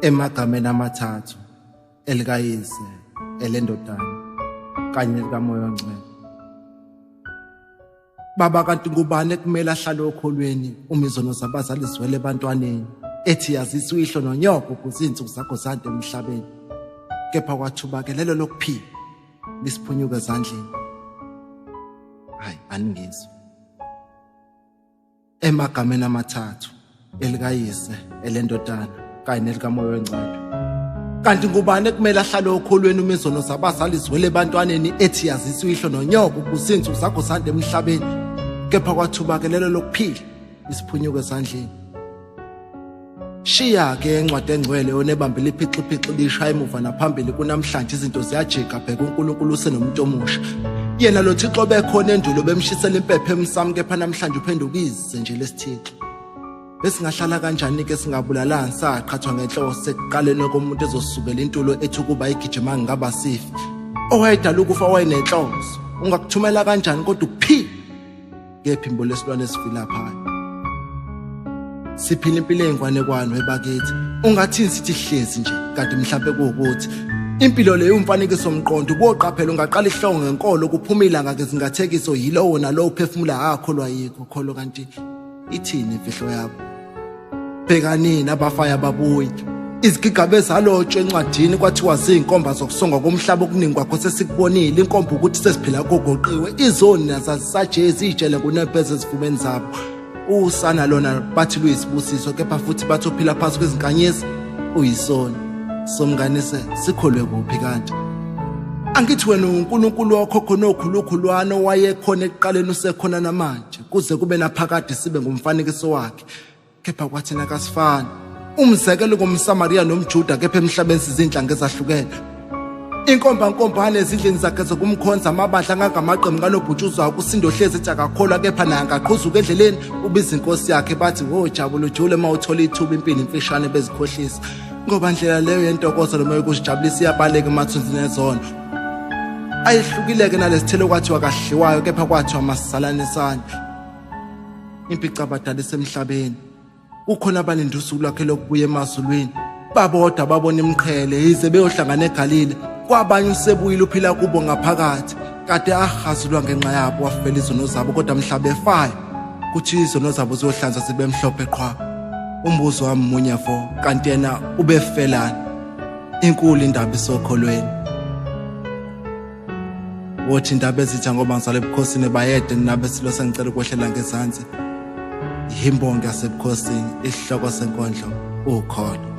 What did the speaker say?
emagameni amathathu elikayise elendodana kanye likamoya ongcwele. Baba, kanti ngubani ekumele ahlale okholweni uma izono zabazali ziwele ebantwaneni ethi yazisa uyihlo nonyoko ukuze izinsuku zakho zande emhlabeni, kepha kwathuba-ke lelo lokuphila lisiphunyuka ezandleni? Hayi, aningizwa. Emagameni amathathu elikayise elendodana kanye nelikamoya ongcwele, kanti ngubani ekumele ahlale okholweni uma izono zabazali ziwele ebantwaneni ethi yazisa uyihlo nonyoko ukuze izinsuku zakho zande emhlabeni, kepha kwathuba-ke lelo lokuphila lisiphunyuka ezandleni? Shiya-ke encwadi engcwele yonebambela iphixiphici lishaya emuva naphambili kunamhlanje izinto ziyajika bheka uNkulunkulu usenomuntu omusha. Yena lo Thixo bekhona endulo bemshisela impepho emsamo, kepha namhlanje uphenduka ize nje lesithixo. Besingahlala kanjani-ke singabulalanga saqhathwa ngenhloso ekuqaleni komuntu ezosukela intulo ethi ukuba igijima ngingaba sifi? Owayedala ukufa wayenenhloso, ungakuthumela kanjani kodwa ukuphila ngephimbo lesilwane esifila phaya? Siphila impilo ey'ngwanekwane webakithi, ungathini sithi hlezi nje kanti mhlawumbe kuwukuthi impilo leyo umfanekiso mqondo uboqaphela ungaqala ihlongo ngenkolo kuphuma ilanga ngezingathekiso yilowo nalowo uphefumula akholwa yikho kholo. Kanti ithini imfihlo yabo? Bhekanini abafaya babuyi, izigigaba ezalotshwe encwadini kwathiwa ziyinkomba zokusongwa komhlaba okuningi kwakho sesikubonile. Inkomba ukuthi sesiphila kogoqiwe, izoni nazazisajezi iy'tshele kunempeza ezifubeni zabo. Usana lona bathi luyisibusiso, kepha futhi bathi uphila phansi kwezinkanyezi uyisoni. Somnganise sikholwe kuphi kanti? Angithi wena uNkulunkulu wakhokho nokhulukhulwana owayekhona ekuqaleni usekhona namanje kuze kube naphakade sibe ngumfanekiso wakhe, kepha kwathina kasifani. Umzekelo ngomSamariya nomJuda, kepha emhlabeni sizinhlanga ezahlukene. Inkombankombane ezindlini zakhe zokumkhonza amabandla angangamaqembu kanobhutshuzwayo kusindo hlezi ethi akakholwa, kepha naye angaqhuzuka endleleni ubiza inkosi yakhe. Bathi jabula ujule uma uthola ithuba impilo imfishane bezikhohlisa, ngoba ndlela leyo yentokozo noma yokuzijabulisa iyabaleka emathunzini ezono. Ayihlukile-ke nalesithelo kwathiwa kahliwayo, kepha kwathiwa masizalanisane. Impica abadala esemhlabeni, kukhona abalinde usuku lwakhe lokubuya emazulwini, babodwa babona imqhele yize beyohlangana eGalile. Kwabanye usebuyile uphila kubo ngaphakathi, kade ahazulwa ngenxa yabo wafela izono zabo, kodwa mhlaba efaya kuthi izono zabo ziyohlanza zibe mhlophe qhwa. Umbuzo wami munye vo, kanti yena ubefelani? Inkulu indaba isokholweni. Wothi indaba ezitha ngoba ngizasebukhosini bayede ninabe silo sengicela ukwehlela ngezansi. Imbongi yasebukhosini, isihloko senkondlo, ukholo.